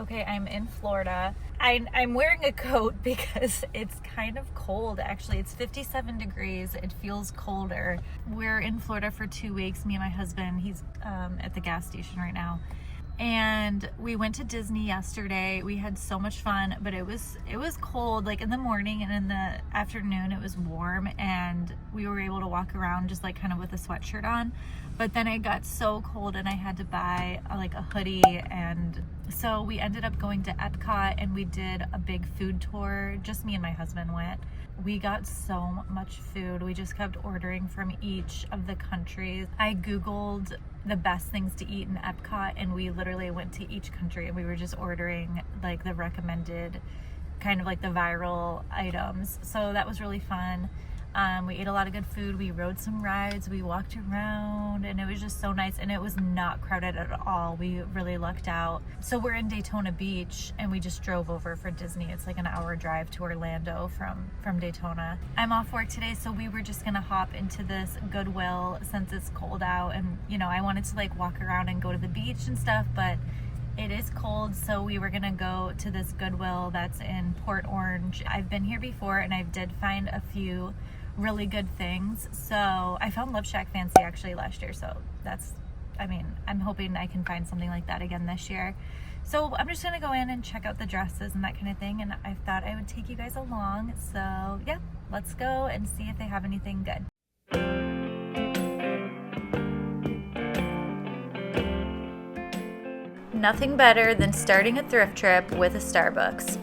Okay, I'm in Florida. I'm wearing a coat because it's kind of cold. Actually, it's 57 degrees. It feels colder. We're in Florida for 2 weeks. Me and my husband, he's at the gas station right now. And we went to Disney yesterday. We had so much fun, but it was cold, like in the morning, and in the afternoon it was warm, and we were able to walk around just like kind of with a sweatshirt on. But then it got so cold and I had to buy like a hoodie, and so we ended up going to Epcot and we did a big food tour. Just me and my husband went. We got so much food. We just kept ordering from each of the countries. I Googled the best things to eat in Epcot, and we literally went to each country and we were just ordering like the recommended, kind of like the viral items. So that was really fun. We ate a lot of good food. We rode some rides. We walked around, and it was just so nice, and it was not crowded at all. We really lucked out. So we're in Daytona Beach, and we just drove over for Disney. It's like an hour drive to Orlando from Daytona. I'm off work today, so we were just gonna hop into this Goodwill since it's cold out, and I wanted to like walk around and go to the beach and stuff, but it is cold, so we were gonna go to this Goodwill that's in Port Orange. I've been here before, and I did find a few really good things. So I found Love Shack Fancy actually last year, so I'm hoping I can find something like that again this year. So I'm just gonna go in and check out the dresses and that kind of thing, and I thought I would take you guys along. So yeah, let's go and see if they have anything good. Nothing better than starting a thrift trip with a Starbucks.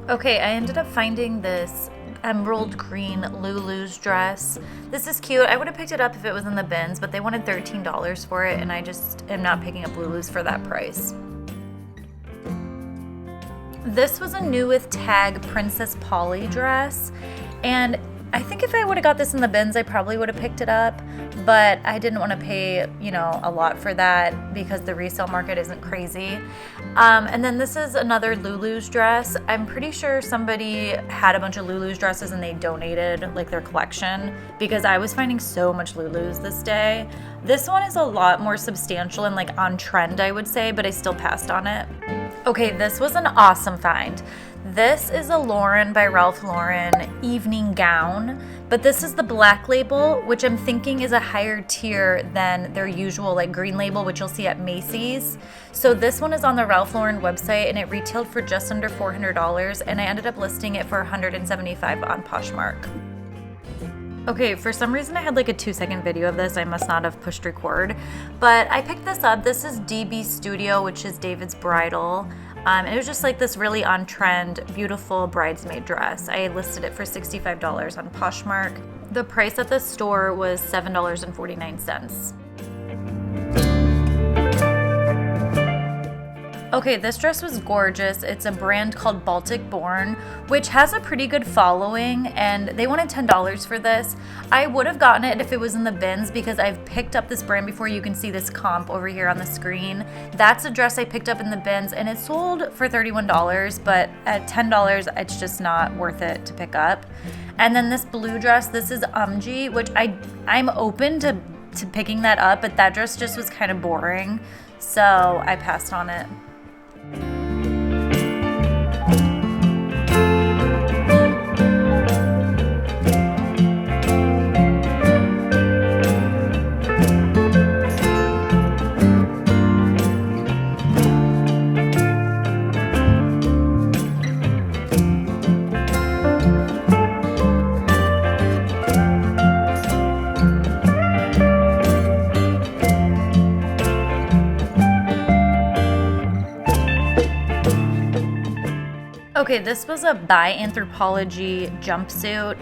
Okay, I ended up finding this emerald green Lulu's dress. This is cute. I would have picked it up if it was in the bins, but they wanted $13 for it, and I just am not picking up Lulu's for that price. This was a new with tag Princess Polly dress, and I think if I would have got this in the bins, I probably would have picked it up, but I didn't want to pay, a lot for that because the resale market isn't crazy. And then this is another Lulu's dress. I'm pretty sure somebody had a bunch of Lulu's dresses and they donated like their collection, because I was finding so much Lulu's this day. This one is a lot more substantial and like on trend, I would say, but I still passed on it. Okay, this was an awesome find. This is a Lauren by Ralph Lauren evening gown, but this is the black label, which I'm thinking is a higher tier than their usual like green label, which you'll see at Macy's. So this one is on the Ralph Lauren website, and it retailed for just under $400, and I ended up listing it for $175 on Poshmark. Okay, for some reason I had like a 2-second video of this. I must not have pushed record, but I picked this up. This is DB Studio, which is David's bridal. And it was just like this really on-trend, beautiful bridesmaid dress. I listed it for $65 on Poshmark. The price at the store was $7.49. Okay, this dress was gorgeous. It's a brand called Baltic Born, which has a pretty good following, and they wanted $10 for this. I would have gotten it if it was in the bins because I've picked up this brand before. You can see this comp over here on the screen. That's a dress I picked up in the bins, and it sold for $31, but at $10, it's just not worth it to pick up. And then this blue dress, this is Umgee, which I'm open to picking that up, but that dress just was kind of boring, so I passed on it. Okay, this was a By Anthropologie jumpsuit.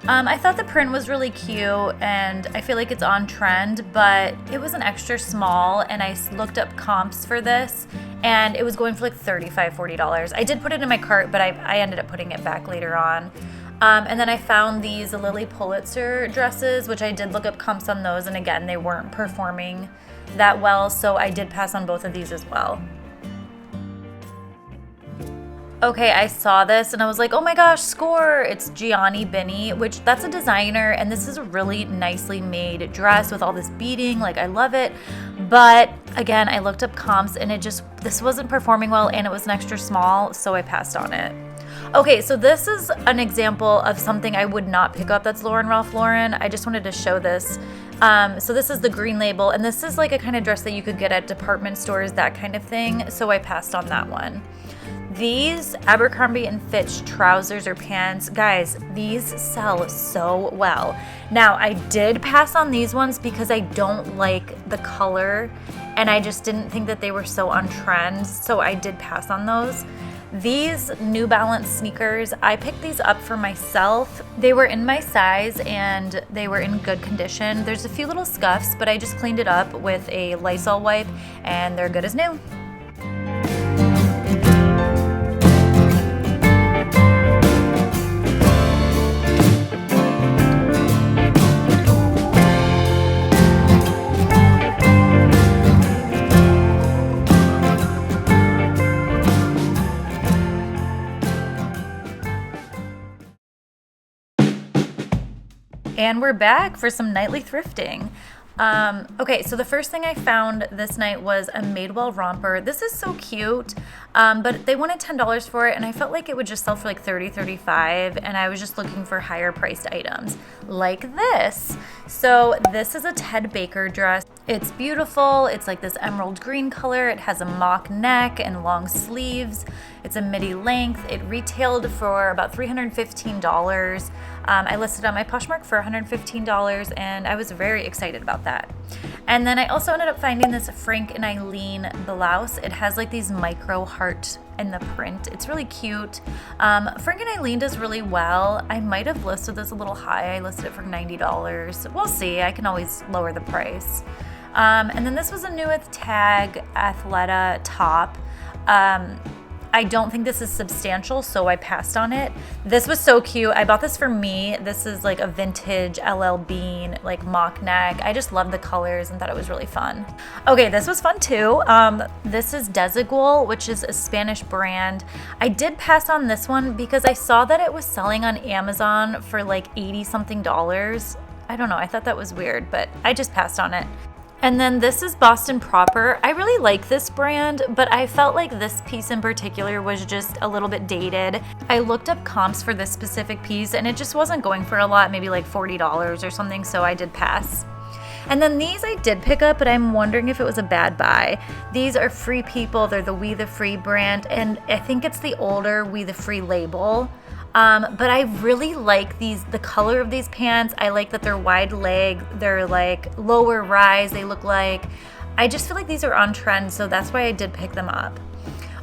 I thought the print was really cute, and I feel like it's on trend, but it was an extra small, and I looked up comps for this, and it was going for like $35, $40. I did put it in my cart, but I ended up putting it back later on. And then I found these Lily Pulitzer dresses, which I did look up comps on those, and again, they weren't performing that well, so I did pass on both of these as well. Okay, I saw this and I was like, oh my gosh, score! It's Gianni Binny, which that's a designer, and this is a really nicely made dress with all this beading. Like, I love it. But again, I looked up comps and this wasn't performing well, and it was an extra small, so I passed on it. Okay, so this is an example of something I would not pick up that's Lauren Ralph Lauren. I just wanted to show this. So this is the green label, and this is like a kind of dress that you could get at department stores, that kind of thing, so I passed on that one. These Abercrombie & Fitch trousers or pants, guys, these sell so well. Now, I did pass on these ones because I don't like the color, and I just didn't think that they were so on trend, so I did pass on those. These New Balance sneakers, I picked these up for myself. They were in my size and they were in good condition. There's a few little scuffs, but I just cleaned it up with a Lysol wipe and they're good as new. And we're back for some nightly thrifting. Okay, so the first thing I found this night was a Madewell romper. This is so cute, but they wanted $10 for it, and I felt like it would just sell for like $30, $35, and I was just looking for higher priced items like this. So this is a Ted Baker dress. It's beautiful. It's like this emerald green color. It has a mock neck and long sleeves. It's a midi length. It retailed for about $315. I listed on my Poshmark for $115, and I was very excited about that. And then I also ended up finding this Frank and Eileen blouse. It has like these micro heart in the print. It's really cute. Frank and Eileen does really well. I might have listed this a little high. I listed it for $90. We'll see. I can always lower the price. And then this was a new with Tag Athleta top. I don't think this is substantial, so I passed on it. This was so cute. I bought this for me. This is like a vintage LL Bean, like mock neck. I just love the colors and thought it was really fun. Okay, this was fun too. This is Desigual, which is a Spanish brand. I did pass on this one because I saw that it was selling on Amazon for like 80 something dollars. I don't know, I thought that was weird, but I just passed on it. And then this is Boston Proper. I really like this brand, but I felt like this piece in particular was just a little bit dated. I looked up comps for this specific piece and it just wasn't going for a lot, maybe like $40 or something, so I did pass. And then these I did pick up, but I'm wondering if it was a bad buy. These are Free People. They're the We the Free brand, and I think it's the older We the Free label. But I really like the color of these pants. I like that they're wide leg, they're like lower rise, I just feel like these are on trend, so that's why I did pick them up.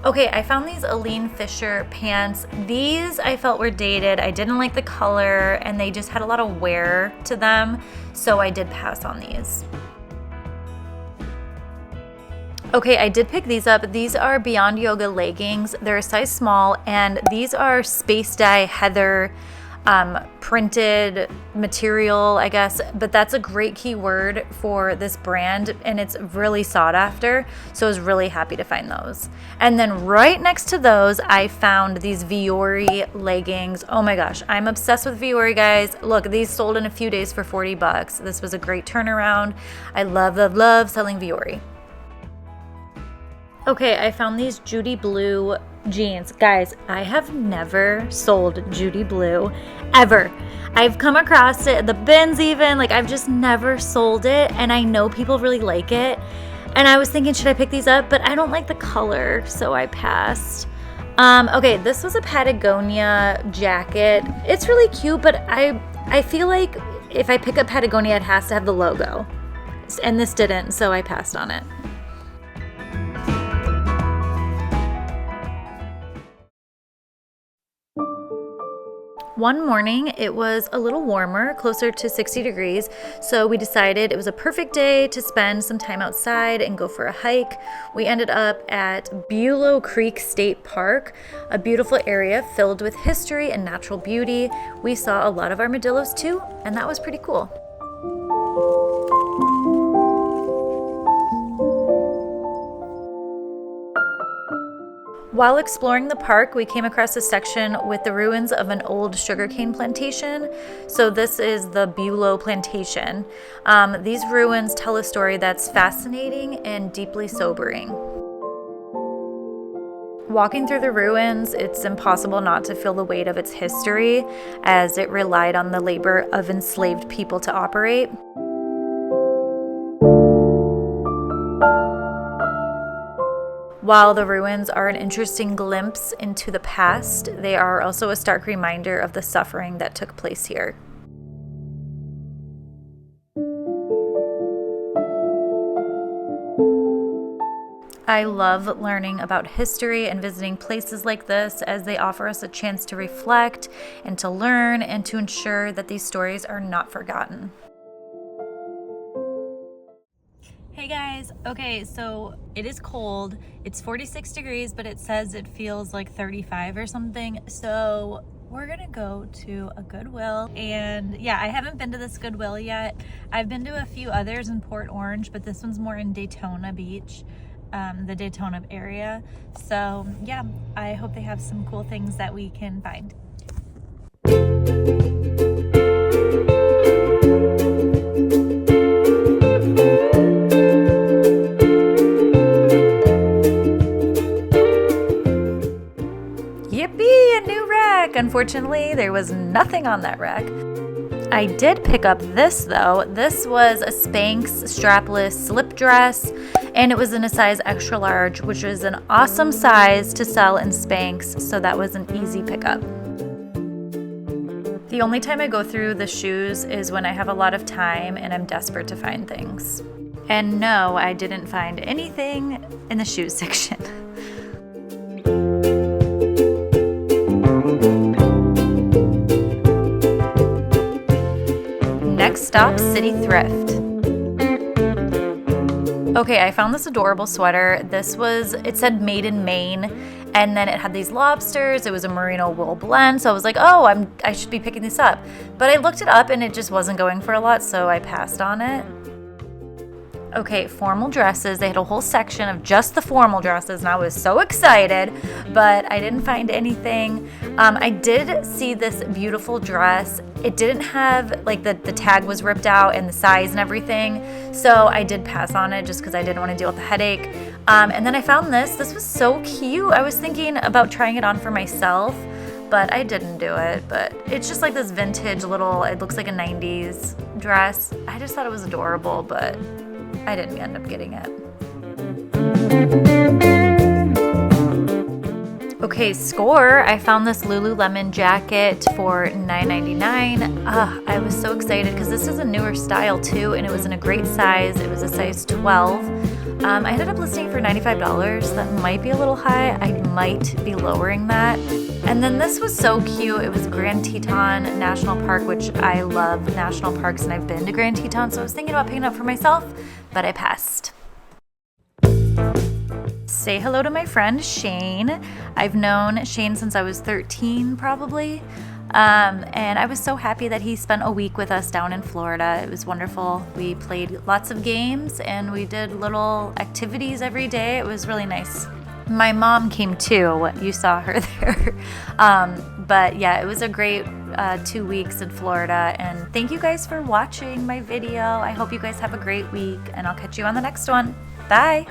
Okay, I found these Aline Fisher pants. These I felt were dated. I didn't like the color, and they just had a lot of wear to them, so I did pass on these. Okay, I did pick these up. These are Beyond Yoga leggings. They're a size small, and these are space dye heather printed material, I guess, but that's a great keyword for this brand, and it's really sought after, so I was really happy to find those. And then right next to those, I found these Vuori leggings. Oh my gosh, I'm obsessed with Vuori, guys. Look, these sold in a few days for $40. This was a great turnaround. I love selling Vuori. Okay, I found these Judy Blue jeans. Guys, I have never sold Judy Blue, ever. I've come across it, the bins even, like I've just never sold it, and I know people really like it. And I was thinking, should I pick these up? But I don't like the color, so I passed. Okay, this was a Patagonia jacket. It's really cute, but I feel like if I pick up Patagonia, it has to have the logo. And this didn't, so I passed on it. One morning, it was a little warmer, closer to 60 degrees, so we decided it was a perfect day to spend some time outside and go for a hike. We ended up at Bulow Creek State Park, a beautiful area filled with history and natural beauty. We saw a lot of armadillos too, and that was pretty cool. While exploring the park, we came across a section with the ruins of an old sugarcane plantation. So this is the Bulow Plantation. These ruins tell a story that's fascinating and deeply sobering. Walking through the ruins, it's impossible not to feel the weight of its history, as it relied on the labor of enslaved people to operate. While the ruins are an interesting glimpse into the past, they are also a stark reminder of the suffering that took place here. I love learning about history and visiting places like this, as they offer us a chance to reflect and to learn and to ensure that these stories are not forgotten. Hey guys, okay, so it is cold. It's 46 degrees, but it says it feels like 35 or something. So we're gonna go to a Goodwill, and yeah, I haven't been to this Goodwill yet. I've been to a few others in Port Orange, but this one's more in Daytona Beach, the Daytona area. So yeah, I hope they have some cool things that we can find. Yippee, a new rack! Unfortunately, there was nothing on that rack. I did pick up this though. This was a Spanx strapless slip dress, and it was in a size extra large, which is an awesome size to sell in Spanx, so that was an easy pickup. The only time I go through the shoes is when I have a lot of time and I'm desperate to find things. And no, I didn't find anything in the shoes section. Next stop, City Thrift. Okay, I found this adorable sweater. It said made in Maine, and then it had these lobsters. It was a merino wool blend, so I was like, oh, I should be picking this up. But I looked it up and it just wasn't going for a lot, so I passed on it. Okay, formal dresses. They had a whole section of just the formal dresses, and I was so excited, but I didn't find anything. I did see this beautiful dress. It didn't have, like, the tag was ripped out and the size and everything, so I did pass on it just because I didn't want to deal with the headache. And then I found this. This was so cute. I was thinking about trying it on for myself, but I didn't do it. But it's just like this vintage little, it looks like a 90s dress. I just thought it was adorable, but I didn't end up getting it. Okay, score. I found this Lululemon jacket for $9.99. I was so excited because this is a newer style too, and it was in a great size. It was a size 12. I ended up listing it for $95. That might be a little high. I might be lowering that. And then this was so cute. It was Grand Teton National Park, which I love national parks, and I've been to Grand Teton, so I was thinking about picking it up for myself, but I passed. Say hello to my friend Shane. I've known Shane since I was 13 probably, and I was so happy that he spent a week with us down in Florida. It was wonderful. We played lots of games and we did little activities every day. It was really nice. My mom came too. You saw her there. But yeah, it was a great 2 weeks in Florida, and thank you guys for watching my video. I hope you guys have a great week, and I'll catch you on the next one. Bye.